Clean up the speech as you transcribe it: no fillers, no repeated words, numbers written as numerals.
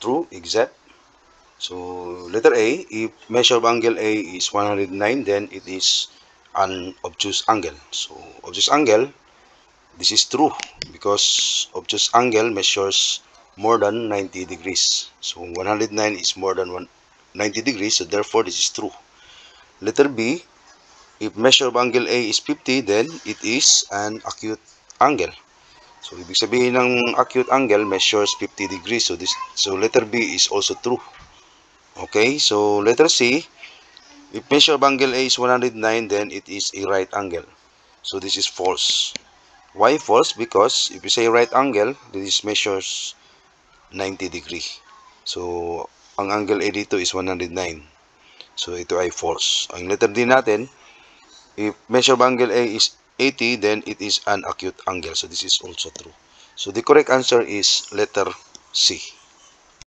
true, exact. So letter A, if measure of angle A is 109, then it is an obtuse angle. So obtuse angle, this is true because obtuse angle measures more than 90 degrees. So 109 is more than 90 degrees, so therefore this is true. Letter B, if measure of angle A is 50, then it is an acute angle. So ibig sabihin ng acute angle measures 50 degrees. So letter B is also true. Okay, so letter C, if measure of angle A is 109, then it is a right angle. So this is false. Why false? Because if you say right angle, this measures 90 degree. So ang angle A dito is 109. So ito ay false. Ang letter D natin, if measure of angle A is 80, then it is an acute angle. So this is also true. So the correct answer is letter C.